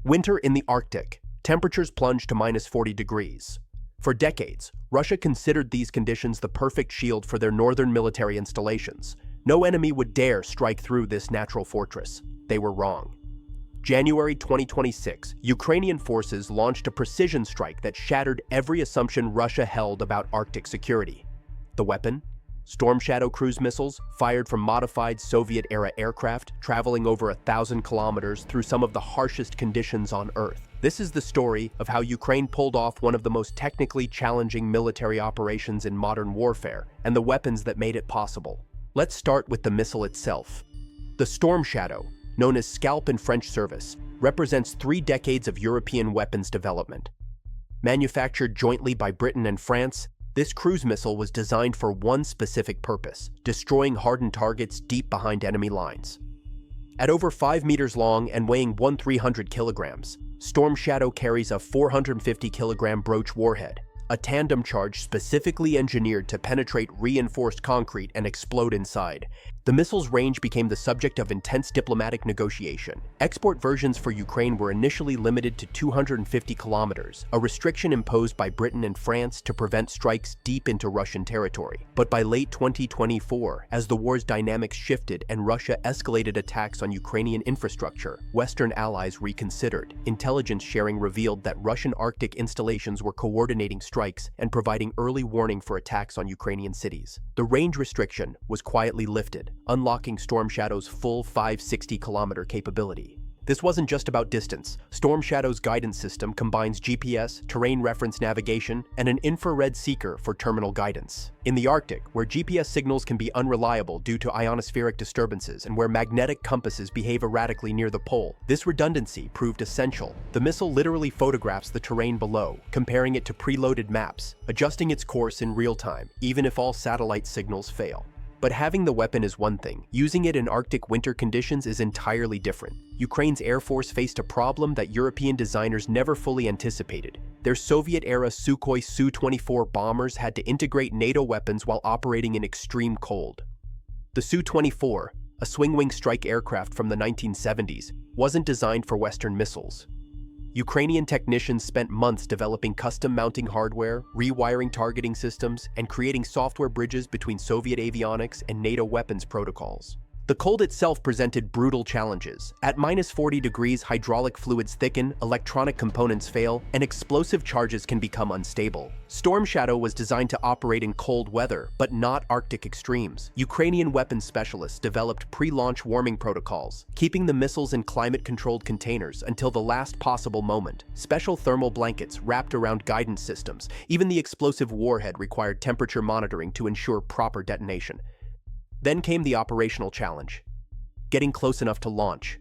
Winter in the Arctic. Temperatures plunged to -40 degrees. For decades, Russia considered these conditions the perfect shield for their northern military installations. No enemy would dare strike through this natural fortress. They were wrong. January 2026, Ukrainian forces launched a precision strike that shattered every assumption Russia held about Arctic security. The weapon? Storm Shadow cruise missiles, fired from modified Soviet-era aircraft, traveling over 1,000 kilometers through some of the harshest conditions on Earth. This is the story of how Ukraine pulled off one of the most technically challenging military operations in modern warfare, and the weapons that made it possible. Let's start with the missile itself. The Storm Shadow, known as Scalp in French service, represents 3 decades of European weapons development. Manufactured jointly by Britain and France, this cruise missile was designed for one specific purpose: destroying hardened targets deep behind enemy lines. At over 5 meters long and weighing 1,300 kilograms, Storm Shadow carries a 450-kilogram broach warhead, a tandem charge specifically engineered to penetrate reinforced concrete and explode inside. The missile's range became the subject of intense diplomatic negotiation. Export versions for Ukraine were initially limited to 250 kilometers, a restriction imposed by Britain and France to prevent strikes deep into Russian territory. But by late 2024, as the war's dynamics shifted and Russia escalated attacks on Ukrainian infrastructure, Western allies reconsidered. Intelligence sharing revealed that Russian Arctic installations were coordinating strikes and providing early warning for attacks on Ukrainian cities. The range restriction was quietly lifted, unlocking Storm Shadow's full 560-kilometer capability. This wasn't just about distance. Storm Shadow's guidance system combines GPS, terrain reference navigation, and an infrared seeker for terminal guidance. In the Arctic, where GPS signals can be unreliable due to ionospheric disturbances and where magnetic compasses behave erratically near the pole, this redundancy proved essential. The missile literally photographs the terrain below, comparing it to preloaded maps, adjusting its course in real time, even if all satellite signals fail. But having the weapon is one thing. Using it in Arctic winter conditions is entirely different. Ukraine's Air Force faced a problem that European designers never fully anticipated. Their Soviet-era Sukhoi Su-24 bombers had to integrate NATO weapons while operating in extreme cold. The Su-24, a swing-wing strike aircraft from the 1970s, wasn't designed for Western missiles. Ukrainian technicians spent months developing custom mounting hardware, rewiring targeting systems, and creating software bridges between Soviet avionics and NATO weapons protocols. The cold itself presented brutal challenges. At -40 degrees, hydraulic fluids thicken, electronic components fail, and explosive charges can become unstable. Storm Shadow was designed to operate in cold weather, but not Arctic extremes. Ukrainian weapons specialists developed pre-launch warming protocols, keeping the missiles in climate-controlled containers until the last possible moment. Special thermal blankets wrapped around guidance systems. Even the explosive warhead required temperature monitoring to ensure proper detonation. Then came the operational challenge: getting close enough to launch.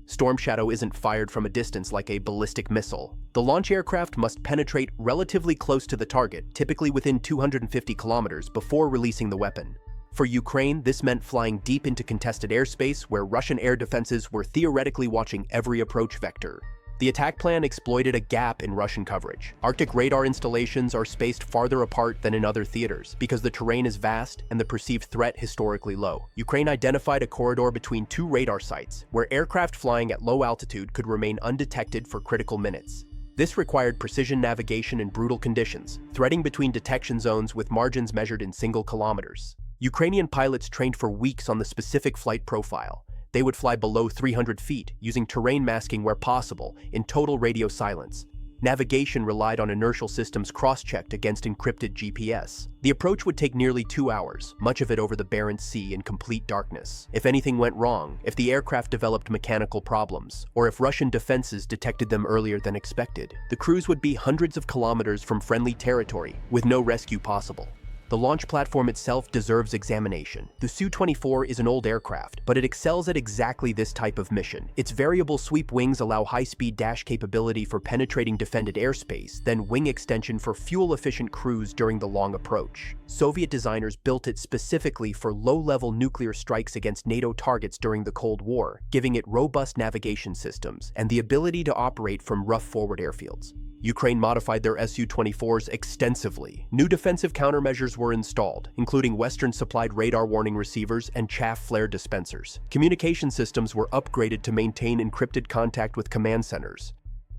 Storm Shadow isn't fired from a distance like a ballistic missile. The launch aircraft must penetrate relatively close to the target, typically within 250 kilometers, before releasing the weapon. For Ukraine, this meant flying deep into contested airspace where Russian air defenses were theoretically watching every approach vector. The attack plan exploited a gap in Russian coverage. Arctic radar installations are spaced farther apart than in other theaters because the terrain is vast and the perceived threat historically low. Ukraine identified a corridor between 2 radar sites where aircraft flying at low altitude could remain undetected for critical minutes. This required precision navigation in brutal conditions, threading between detection zones with margins measured in single kilometers. Ukrainian pilots trained for weeks on the specific flight profile. They would fly below 300 feet, using terrain masking where possible, in total radio silence. Navigation relied on inertial systems cross-checked against encrypted GPS. The approach would take nearly 2 hours, much of it over the Barents Sea in complete darkness. If anything went wrong, if the aircraft developed mechanical problems, or if Russian defenses detected them earlier than expected, the crews would be hundreds of kilometers from friendly territory, with no rescue possible. The launch platform itself deserves examination. The Su-24 is an old aircraft, but it excels at exactly this type of mission. Its variable sweep wings allow high-speed dash capability for penetrating defended airspace, then wing extension for fuel-efficient cruise during the long approach. Soviet designers built it specifically for low-level nuclear strikes against NATO targets during the Cold War, giving it robust navigation systems and the ability to operate from rough forward airfields. Ukraine modified their Su-24s extensively. New defensive countermeasures were installed, including Western-supplied radar warning receivers and chaff flare dispensers. Communication systems were upgraded to maintain encrypted contact with command centers.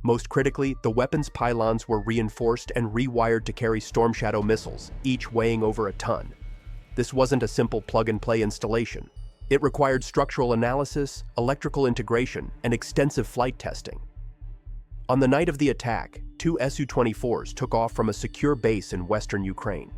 Most critically, the weapon's pylons were reinforced and rewired to carry Storm Shadow missiles, each weighing over a ton. This wasn't a simple plug-and-play installation. It required structural analysis, electrical integration, and extensive flight testing. On the night of the attack, 2 Su-24s took off from a secure base in western Ukraine.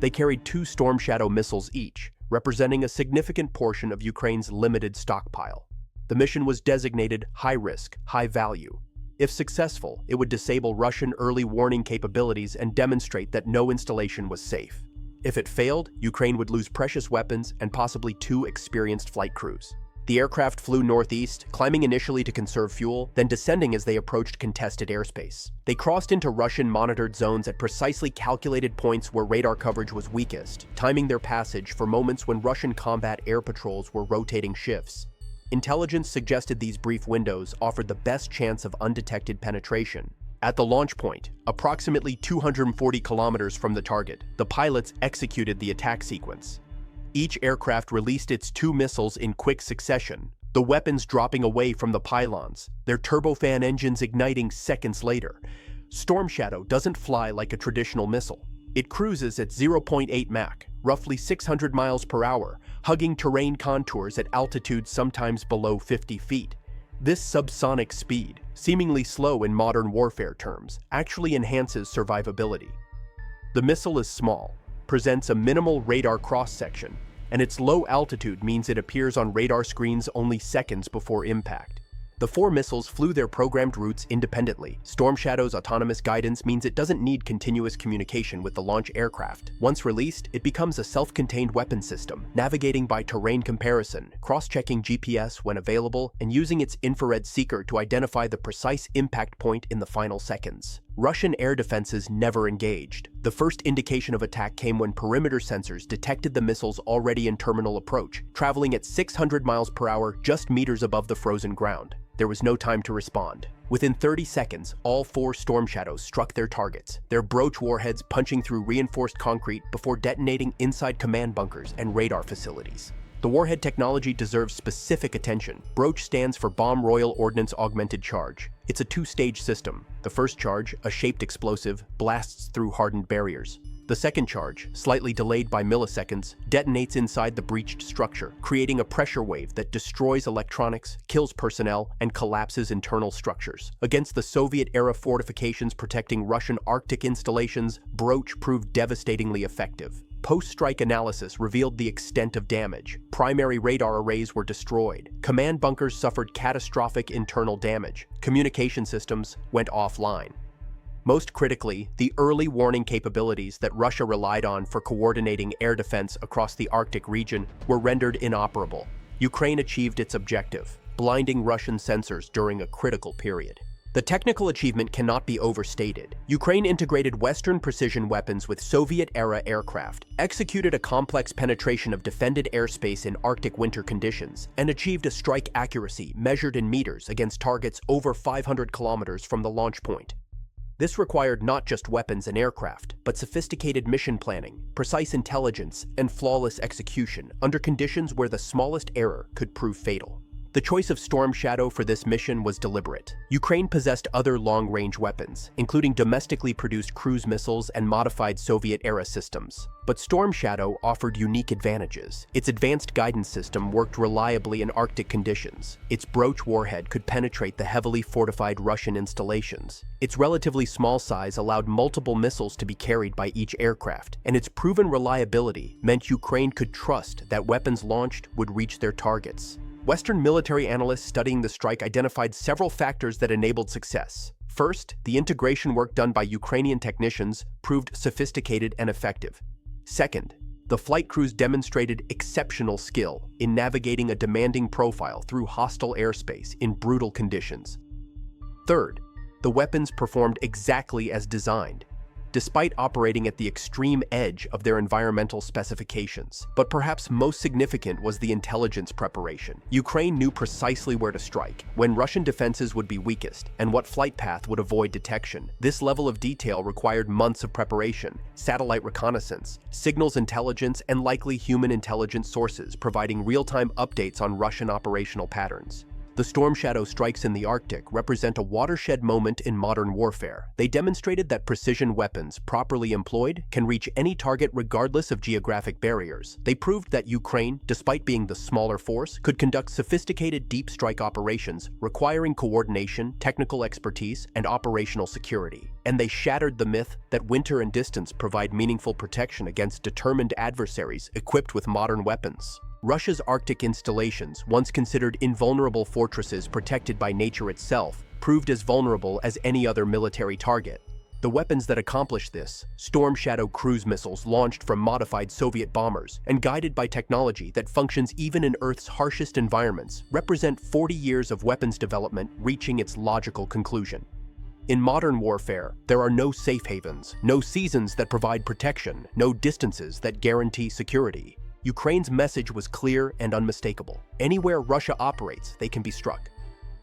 They carried 2 Storm Shadow missiles each, representing a significant portion of Ukraine's limited stockpile. The mission was designated high-risk, high-value. If successful, it would disable Russian early warning capabilities and demonstrate that no installation was safe. If it failed, Ukraine would lose precious weapons and possibly 2 experienced flight crews. The aircraft flew northeast, climbing initially to conserve fuel, then descending as they approached contested airspace. They crossed into Russian-monitored zones at precisely calculated points where radar coverage was weakest, timing their passage for moments when Russian combat air patrols were rotating shifts. Intelligence suggested these brief windows offered the best chance of undetected penetration. At the launch point, approximately 240 kilometers from the target, the pilots executed the attack sequence. Each aircraft released its 2 missiles in quick succession, the weapons dropping away from the pylons, their turbofan engines igniting seconds later. Storm Shadow doesn't fly like a traditional missile. It cruises at 0.8 Mach, roughly 600 miles per hour, hugging terrain contours at altitudes sometimes below 50 feet. This subsonic speed, seemingly slow in modern warfare terms, actually enhances survivability. The missile is small, presents a minimal radar cross-section, and its low altitude means it appears on radar screens only seconds before impact. The 4 missiles flew their programmed routes independently. Storm Shadow's autonomous guidance means it doesn't need continuous communication with the launch aircraft. Once released, it becomes a self-contained weapon system, navigating by terrain comparison, cross-checking GPS when available, and using its infrared seeker to identify the precise impact point in the final seconds. Russian air defenses never engaged. The first indication of attack came when perimeter sensors detected the missiles already in terminal approach, traveling at 600 miles per hour just meters above the frozen ground. There was no time to respond. Within 30 seconds, all 4 Storm Shadows struck their targets, their broach warheads punching through reinforced concrete before detonating inside command bunkers and radar facilities. The warhead technology deserves specific attention. Broach stands for Bomb Royal Ordnance Augmented Charge. It's a 2-stage system. The first charge, a shaped explosive, blasts through hardened barriers. The second charge, slightly delayed by milliseconds, detonates inside the breached structure, creating a pressure wave that destroys electronics, kills personnel, and collapses internal structures. Against the Soviet-era fortifications protecting Russian Arctic installations, Broach proved devastatingly effective. Post-strike analysis revealed the extent of damage. Primary radar arrays were destroyed. Command bunkers suffered catastrophic internal damage. Communication systems went offline. Most critically, the early warning capabilities that Russia relied on for coordinating air defense across the Arctic region were rendered inoperable. Ukraine achieved its objective, blinding Russian sensors during a critical period. The technical achievement cannot be overstated. Ukraine integrated Western precision weapons with Soviet-era aircraft, executed a complex penetration of defended airspace in Arctic winter conditions, and achieved a strike accuracy measured in meters against targets over 500 kilometers from the launch point. This required not just weapons and aircraft, but sophisticated mission planning, precise intelligence, and flawless execution under conditions where the smallest error could prove fatal. The choice of Storm Shadow for this mission was deliberate. Ukraine possessed other long-range weapons, including domestically produced cruise missiles and modified Soviet-era systems. But Storm Shadow offered unique advantages. Its advanced guidance system worked reliably in Arctic conditions. Its broach warhead could penetrate the heavily fortified Russian installations. Its relatively small size allowed multiple missiles to be carried by each aircraft, and its proven reliability meant Ukraine could trust that weapons launched would reach their targets. Western military analysts studying the strike identified several factors that enabled success. First, the integration work done by Ukrainian technicians proved sophisticated and effective. Second, the flight crews demonstrated exceptional skill in navigating a demanding profile through hostile airspace in brutal conditions. Third, the weapons performed exactly as designed, despite operating at the extreme edge of their environmental specifications. But perhaps most significant was the intelligence preparation. Ukraine knew precisely where to strike, when Russian defenses would be weakest, and what flight path would avoid detection. This level of detail required months of preparation, satellite reconnaissance, signals intelligence, and likely human intelligence sources providing real-time updates on Russian operational patterns. The Storm Shadow strikes in the Arctic represent a watershed moment in modern warfare. They demonstrated that precision weapons, properly employed, can reach any target regardless of geographic barriers. They proved that Ukraine, despite being the smaller force, could conduct sophisticated deep strike operations requiring coordination, technical expertise, and operational security. And they shattered the myth that winter and distance provide meaningful protection against determined adversaries equipped with modern weapons. Russia's Arctic installations, once considered invulnerable fortresses protected by nature itself, proved as vulnerable as any other military target. The weapons that accomplished this, Storm Shadow cruise missiles launched from modified Soviet bombers and guided by technology that functions even in Earth's harshest environments, represent 40 years of weapons development reaching its logical conclusion. In modern warfare, there are no safe havens, no seasons that provide protection, no distances that guarantee security. Ukraine's message was clear and unmistakable. Anywhere Russia operates, they can be struck.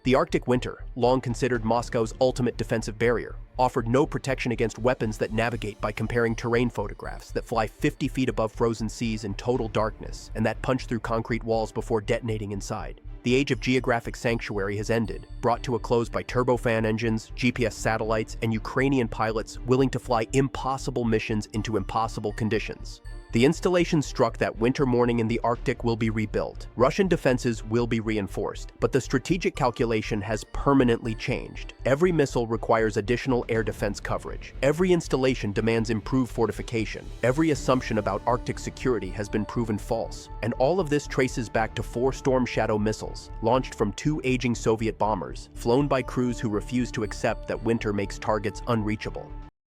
The Arctic winter, long considered Moscow's ultimate defensive barrier, offered no protection against weapons that navigate by comparing terrain photographs, that fly 50 feet above frozen seas in total darkness, and that punch through concrete walls before detonating inside. The age of geographic sanctuary has ended, brought to a close by turbofan engines, GPS satellites, and Ukrainian pilots willing to fly impossible missions into impossible conditions. The installations struck that winter morning in the Arctic will be rebuilt. Russian defenses will be reinforced, but the strategic calculation has permanently changed. Every missile requires additional air defense coverage. Every installation demands improved fortification. Every assumption about Arctic security has been proven false. And all of this traces back to 4 Storm Shadow missiles, launched from 2 aging Soviet bombers, flown by crews who refuse to accept that winter makes targets unreachable.